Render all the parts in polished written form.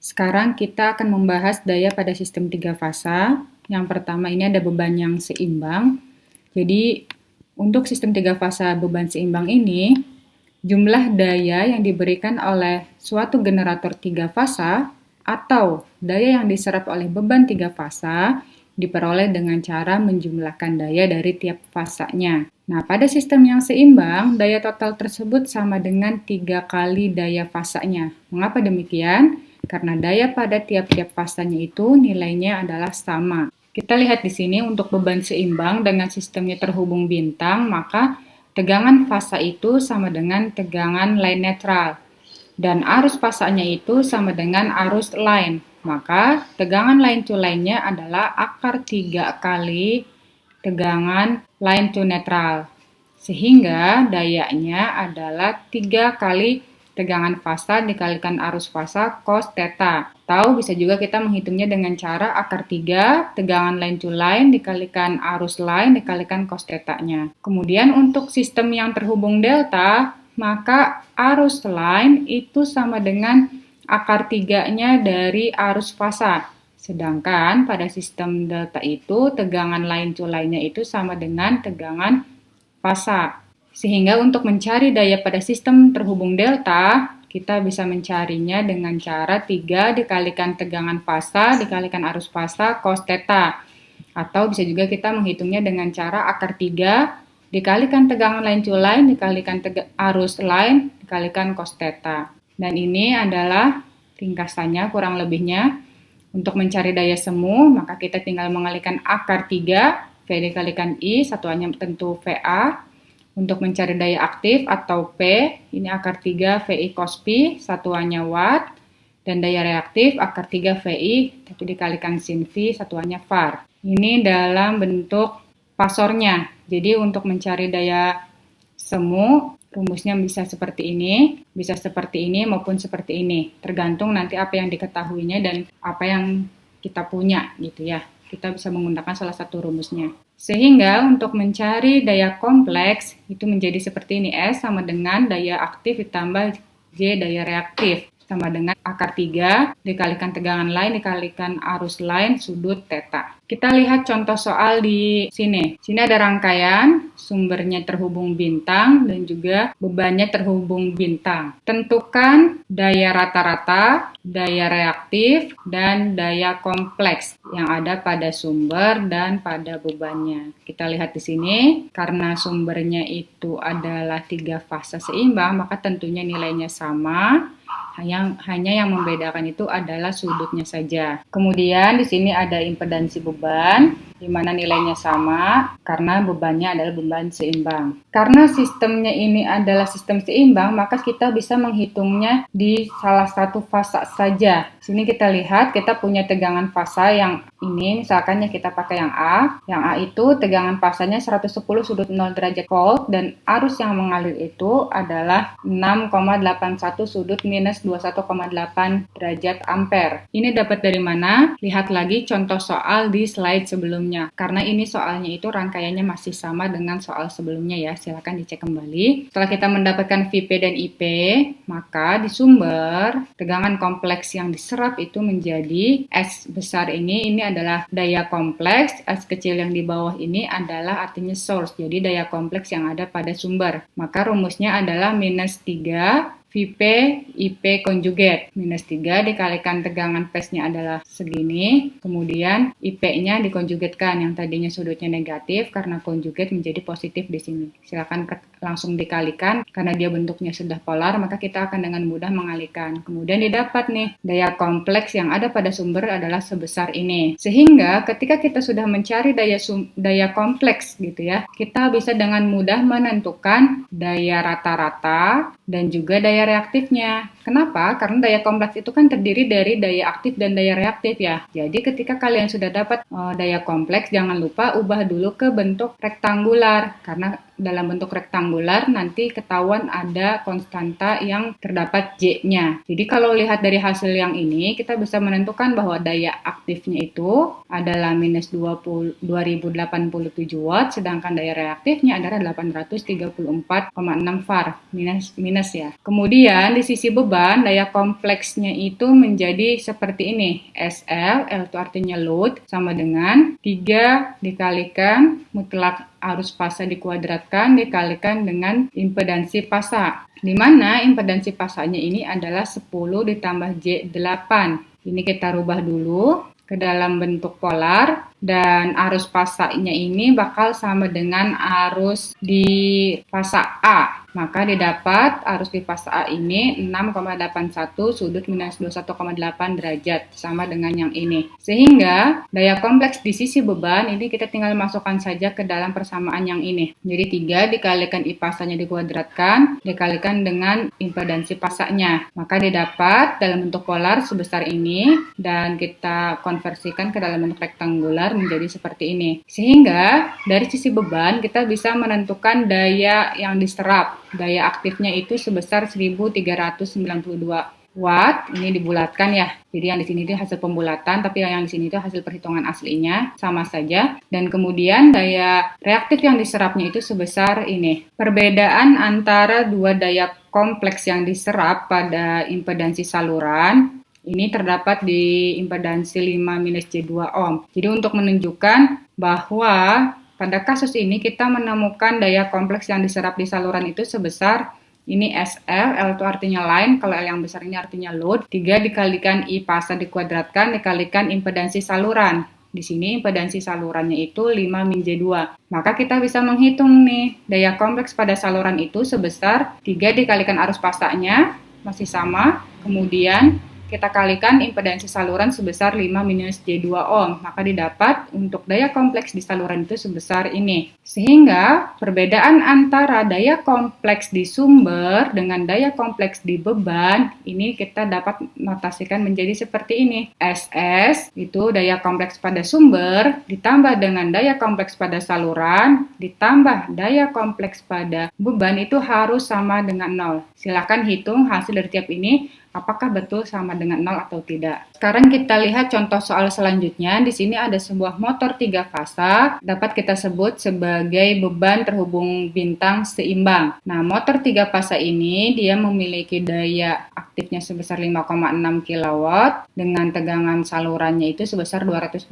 Sekarang kita akan membahas daya pada sistem 3 fasa. Yang pertama ini ada beban yang seimbang. Jadi untuk sistem 3 fasa beban seimbang ini, jumlah daya yang diberikan oleh suatu generator 3 fasa atau daya yang diserap oleh beban 3 fasa diperoleh dengan cara menjumlahkan daya dari tiap fasanya. Nah, pada sistem yang seimbang, daya total tersebut sama dengan 3 kali daya fasanya. Mengapa demikian? Karena daya pada tiap-tiap fasanya itu nilainya adalah sama. Kita lihat di sini untuk beban seimbang dengan sistemnya terhubung bintang, maka tegangan fasa itu sama dengan tegangan line netral. Dan arus fasanya itu sama dengan arus line. Maka tegangan line to line-nya adalah akar 3 kali tegangan line to netral. Sehingga dayanya adalah 3 kali tegangan fasa dikalikan arus fasa cos theta. Atau bisa juga kita menghitungnya dengan cara akar 3 tegangan line to line dikalikan arus line dikalikan cos theta-nya. Kemudian untuk sistem yang terhubung delta, maka arus line itu sama dengan akar 3-nya dari arus fasa. Sedangkan pada sistem delta itu tegangan line to line-nya itu sama dengan tegangan fasa. Sehingga untuk mencari daya pada sistem terhubung delta, kita bisa mencarinya dengan cara 3 dikalikan tegangan fasa dikalikan arus fasa cos theta. Atau bisa juga kita menghitungnya dengan cara akar 3 dikalikan tegangan line to line dikalikan arus line dikalikan cos theta. Dan ini adalah ringkasannya kurang lebihnya. Untuk mencari daya semu, maka kita tinggal mengalihkan akar 3, V dikalikan I, satuannya tentu VA. Untuk mencari daya aktif atau P, ini akar 3 VI cos Pi, satuannya watt. Dan daya reaktif akar 3 VI, tapi dikalikan sin V, satuannya var. Ini dalam bentuk fasornya. Jadi untuk mencari daya semu, rumusnya bisa seperti ini maupun seperti ini. Tergantung nanti apa yang diketahuinya dan apa yang kita punya gitu ya. Kita bisa menggunakan salah satu rumusnya. Sehingga untuk mencari daya kompleks itu menjadi seperti ini. S sama dengan daya aktif ditambah J daya reaktif. Sama dengan akar 3 dikalikan tegangan line dikalikan arus line sudut theta. Kita lihat contoh soal di sini. Sini ada rangkaian, sumbernya terhubung bintang dan juga bebannya terhubung bintang. Tentukan daya rata-rata, daya reaktif, dan daya kompleks yang ada pada sumber dan pada bebannya. Kita lihat di sini, karena sumbernya itu adalah 3 fasa seimbang, maka tentunya nilainya sama. Hanya yang membedakan itu adalah sudutnya saja. Kemudian di sini ada impedansi beban, di mana nilainya sama karena bebannya adalah beban seimbang. Karena sistemnya ini adalah sistem seimbang, maka kita bisa menghitungnya di salah satu fasa saja. Sini kita lihat kita punya tegangan fasa yang ini, misalkan ya kita pakai yang A. Yang A itu tegangan fasanya 110 sudut 0 derajat volt dan arus yang mengalir itu adalah 6,81 sudut minus 21,8 derajat ampere. Ini dapat dari mana? Lihat lagi contoh soal di slide sebelumnya. Karena ini soalnya itu rangkaiannya masih sama dengan soal sebelumnya ya. Silakan dicek kembali. Setelah kita mendapatkan Vp dan Ip, maka di sumber tegangan kompleks yang diserap itu menjadi S besar ini adalah daya kompleks, S kecil yang di bawah ini adalah artinya source, jadi daya kompleks yang ada pada sumber. Maka rumusnya adalah minus 3 Vp Ip konjugat. Minus 3 dikalikan tegangan phase-nya adalah segini, kemudian Ip-nya dikonjugatkan, yang tadinya sudutnya negatif karena konjugat menjadi positif di sini. Silakan langsung dikalikan, karena dia bentuknya sudah polar, maka kita akan dengan mudah mengalihkan. Kemudian didapat nih, daya kompleks yang ada pada sumber adalah sebesar ini. Sehingga ketika kita sudah mencari daya kompleks gitu ya, kita bisa dengan mudah menentukan daya rata-rata dan juga daya reaktifnya. Kenapa? Karena daya kompleks itu kan terdiri dari daya aktif dan daya reaktif ya. Jadi ketika kalian sudah dapat daya kompleks, jangan lupa ubah dulu ke bentuk rektangular. Karena dalam bentuk rektangular nanti ketahuan ada konstanta yang terdapat J-nya. Jadi kalau lihat dari hasil yang ini, kita bisa menentukan bahwa daya aktifnya itu adalah minus 2087 watt, sedangkan daya reaktifnya adalah 834,6 var, minus ya. Kemudian di sisi beban, beban, daya kompleksnya itu menjadi seperti ini. SL, L itu artinya load, sama dengan 3 dikalikan mutlak arus fasa dikuadratkan dikalikan dengan impedansi fasa. Di mana impedansi fasanya ini adalah 10 ditambah J8. Ini kita rubah dulu ke dalam bentuk polar, dan arus fasanya ini bakal sama dengan arus di fasa A. Maka didapat arus di fasa A ini 6,81 sudut minus 21,8 derajat, sama dengan yang ini. Sehingga daya kompleks di sisi beban ini kita tinggal masukkan saja ke dalam persamaan yang ini. Jadi 3 dikalikan I fasanya dikuadratkan dikalikan dengan impedansi fasanya. Maka didapat dalam bentuk polar sebesar ini, dan kita konversikan ke dalam bentuk rektangular menjadi seperti ini. Sehingga dari sisi beban kita bisa menentukan daya yang diserap. Daya aktifnya itu sebesar 1392 watt. Ini dibulatkan ya. Jadi yang di sini itu hasil pembulatan, tapi yang di sini itu hasil perhitungan aslinya, sama saja. Dan kemudian daya reaktif yang diserapnya itu sebesar ini. Perbedaan antara dua daya kompleks yang diserap pada impedansi saluran ini terdapat di impedansi 5-J2 ohm. Jadi untuk menunjukkan bahwa pada kasus ini kita menemukan daya kompleks yang diserap di saluran itu sebesar ini SL, L itu artinya line, kalau L yang besar ini artinya load, 3 dikalikan I fasa dikuadratkan dikalikan impedansi saluran. Di sini impedansi salurannya itu 5-J2. Maka kita bisa menghitung nih, daya kompleks pada saluran itu sebesar 3 dikalikan arus fasanya, masih sama, kemudian kita kalikan impedansi saluran sebesar 5-J2 ohm, maka didapat untuk daya kompleks di saluran itu sebesar ini. Sehingga perbedaan antara daya kompleks di sumber dengan daya kompleks di beban, ini kita dapat notasikan menjadi seperti ini. SS itu daya kompleks pada sumber, ditambah dengan daya kompleks pada saluran, ditambah daya kompleks pada beban itu harus sama dengan 0. Silakan hitung hasil dari tiap ini, apakah betul sama dengan 0 atau tidak. Sekarang kita lihat contoh soal selanjutnya. Di sini ada sebuah motor 3 fasa, dapat kita sebut sebagai beban terhubung bintang seimbang. Nah, motor 3 fasa ini dia memiliki daya aktifnya sebesar 5,6 kW dengan tegangan salurannya itu sebesar 220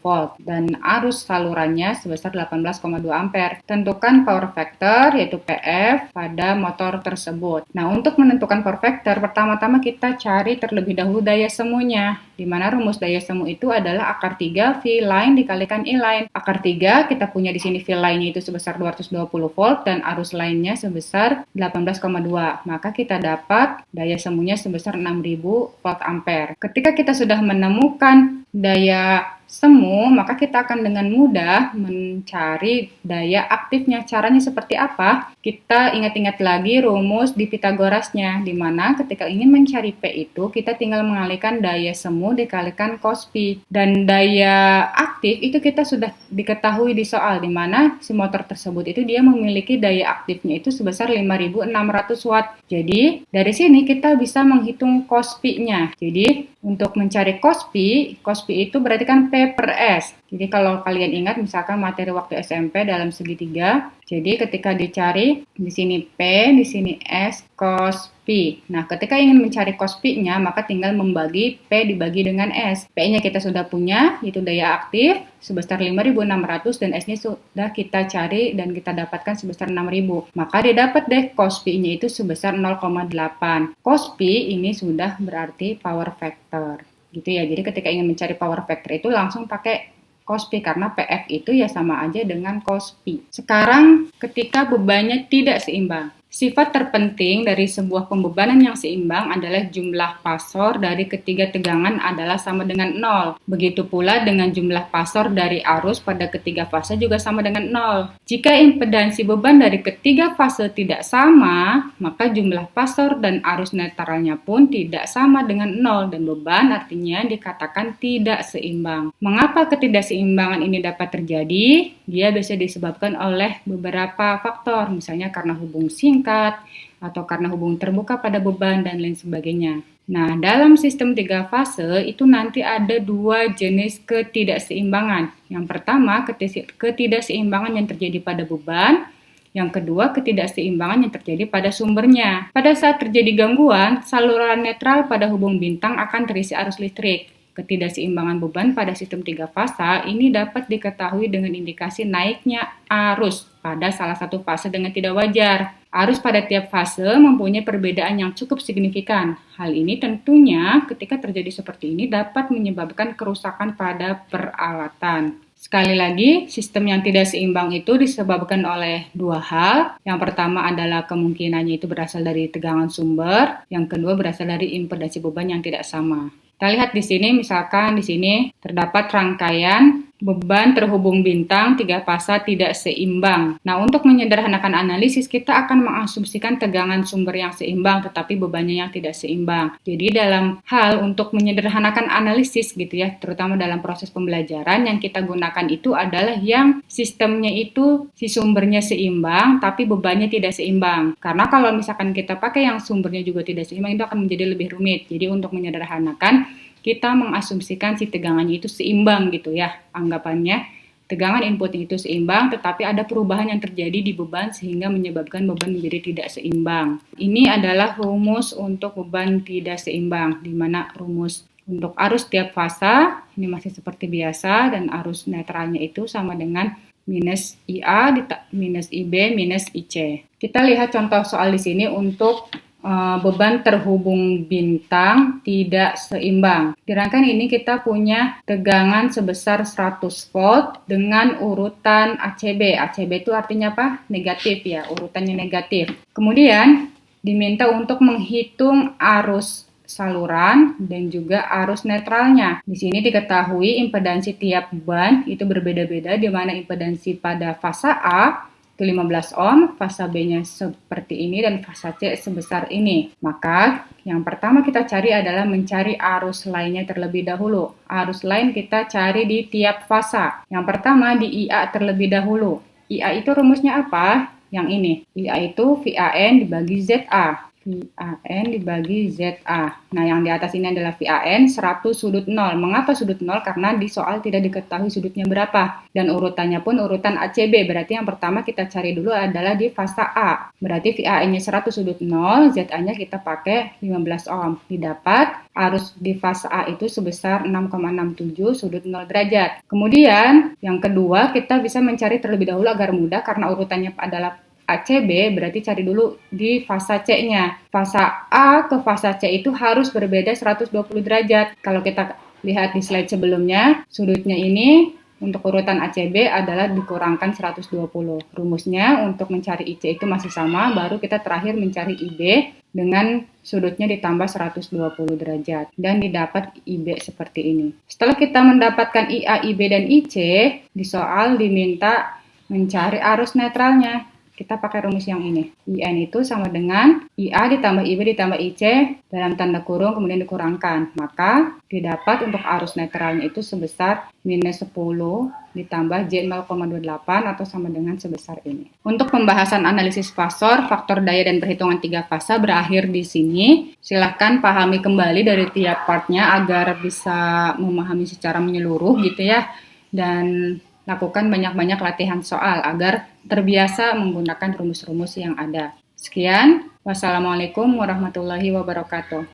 volt dan arus salurannya sebesar 18,2 ampere. Tentukan power factor yaitu PF pada motor tersebut. Nah, untuk menentukan power factor pertama-tama kita cari terlebih dahulu daya semunya, di mana rumus daya semu itu adalah akar 3 V line dikalikan I line. Akar 3 kita punya di sini V line-nya itu sebesar 220 volt dan arus lainnya sebesar 18,2. Maka kita dapat daya semunya sebesar 6000 volt ampere. Ketika kita sudah menemukan daya semu, maka kita akan dengan mudah mencari daya aktifnya. Caranya seperti apa? Kita ingat-ingat lagi rumus di Pitagorasnya, di mana ketika ingin mencari P itu, kita tinggal mengalihkan daya semu dikalikan cos P. Dan daya aktif itu kita sudah diketahui di soal, di mana si motor tersebut itu dia memiliki daya aktifnya itu sebesar 5600 watt. Jadi, dari sini kita bisa menghitung cos P-nya. Jadi, untuk mencari cos P itu berarti kan P per S. Jadi kalau kalian ingat misalkan materi waktu SMP dalam segitiga, jadi ketika dicari di sini P, di sini S, cos P. Nah, ketika ingin mencari cos P-nya, maka tinggal membagi P dibagi dengan S. P-nya kita sudah punya, yaitu daya aktif sebesar 5600 dan S-nya sudah kita cari dan kita dapatkan sebesar 6000. Maka didapat deh cos P-nya itu sebesar 0,8. Cos P ini sudah berarti power factor. Gitu ya. Jadi ketika ingin mencari power factor itu langsung pakai cos P karena PF itu ya sama aja dengan cos P. Sekarang ketika bebannya tidak seimbang. Sifat terpenting dari sebuah pembebanan yang seimbang adalah jumlah pasor dari ketiga tegangan adalah sama dengan 0. Begitu pula dengan jumlah pasor dari arus pada ketiga fase juga sama dengan 0. Jika impedansi beban dari ketiga fase tidak sama, maka jumlah pasor dan arus netralnya pun tidak sama dengan 0 dan beban artinya dikatakan tidak seimbang. Mengapa ketidakseimbangan ini dapat terjadi? Dia bisa disebabkan oleh beberapa faktor, misalnya karena hubung singkat, atau karena hubung terbuka pada beban dan lain sebagainya. Nah, dalam sistem 3 fase itu nanti ada 2 jenis ketidakseimbangan. Yang pertama, ketidakseimbangan yang terjadi pada beban. Yang kedua, ketidakseimbangan yang terjadi pada sumbernya. Pada saat terjadi gangguan, saluran netral pada hubung bintang akan terisi arus listrik. Ketidakseimbangan beban pada sistem 3 fasa ini dapat diketahui dengan indikasi naiknya arus pada salah satu fase dengan tidak wajar. Arus pada tiap fase mempunyai perbedaan yang cukup signifikan. Hal ini tentunya ketika terjadi seperti ini dapat menyebabkan kerusakan pada peralatan. Sekali lagi, sistem yang tidak seimbang itu disebabkan oleh dua hal. Yang pertama adalah kemungkinannya itu berasal dari tegangan sumber, yang kedua berasal dari impedansi beban yang tidak sama. Kita lihat di sini, misalkan di sini terdapat rangkaian beban terhubung bintang 3 fasa tidak seimbang. Nah, untuk menyederhanakan analisis, kita akan mengasumsikan tegangan sumber yang seimbang, tetapi bebannya yang tidak seimbang. Jadi, dalam hal untuk menyederhanakan analisis gitu ya, terutama dalam proses pembelajaran, yang kita gunakan itu adalah yang sistemnya itu si sumbernya seimbang, tapi bebannya tidak seimbang. Karena kalau misalkan kita pakai yang sumbernya juga tidak seimbang, itu akan menjadi lebih rumit. Jadi, untuk menyederhanakan, kita mengasumsikan si tegangannya itu seimbang gitu ya, anggapannya tegangan input itu seimbang, tetapi ada perubahan yang terjadi di beban sehingga menyebabkan beban menjadi tidak seimbang. Ini adalah rumus untuk beban tidak seimbang, di mana rumus untuk arus tiap fasa ini masih seperti biasa, dan arus netralnya itu sama dengan minus IA minus IB minus IC. Kita lihat contoh soal di sini untuk beban terhubung bintang tidak seimbang. Di rangkaian ini kita punya tegangan sebesar 100 volt dengan urutan ACB. ACB itu artinya apa? Negatif ya, urutannya negatif. Kemudian diminta untuk menghitung arus saluran dan juga arus netralnya. Di sini diketahui impedansi tiap beban itu berbeda-beda, di mana impedansi pada fasa A itu 15 ohm, fasa B-nya seperti ini, dan fasa C sebesar ini. Maka yang pertama kita cari adalah mencari arus lainnya terlebih dahulu. Arus lain kita cari di tiap fasa. Yang pertama di IA terlebih dahulu. IA itu rumusnya apa? Yang ini. IA itu VAN dibagi ZA. VAN dibagi ZA. Nah, yang di atas ini adalah VAN 100 sudut 0. Mengapa sudut 0? Karena di soal tidak diketahui sudutnya berapa. Dan urutannya pun urutan ACB. Berarti yang pertama kita cari dulu adalah di fasa A. Berarti VAN-nya 100 sudut 0, ZA-nya kita pakai 15 ohm. Didapat arus di fasa A itu sebesar 6,67 sudut 0 derajat. Kemudian, yang kedua kita bisa mencari terlebih dahulu agar mudah karena urutannya adalah ACB, berarti cari dulu di fasa C-nya. Fasa A ke fasa C itu harus berbeda 120 derajat. Kalau kita lihat di slide sebelumnya, sudutnya ini untuk urutan ACB adalah dikurangkan 120. Rumusnya untuk mencari IC itu masih sama, baru kita terakhir mencari IB dengan sudutnya ditambah 120 derajat. Dan didapat IB seperti ini. Setelah kita mendapatkan IA, IB, dan IC, di soal diminta mencari arus netralnya. Kita pakai rumus yang ini. IN itu sama dengan IA ditambah IB ditambah IC dalam tanda kurung kemudian dikurangkan. Maka didapat untuk arus netralnya itu sebesar minus 10 ditambah J 0,28 atau sama dengan sebesar ini. Untuk pembahasan analisis fasor, faktor daya dan perhitungan 3 fasa berakhir di sini. Silahkan pahami kembali dari tiap partnya agar bisa memahami secara menyeluruh gitu ya. Dan lakukan banyak-banyak latihan soal agar terbiasa menggunakan rumus-rumus yang ada. Sekian, wassalamualaikum warahmatullahi wabarakatuh.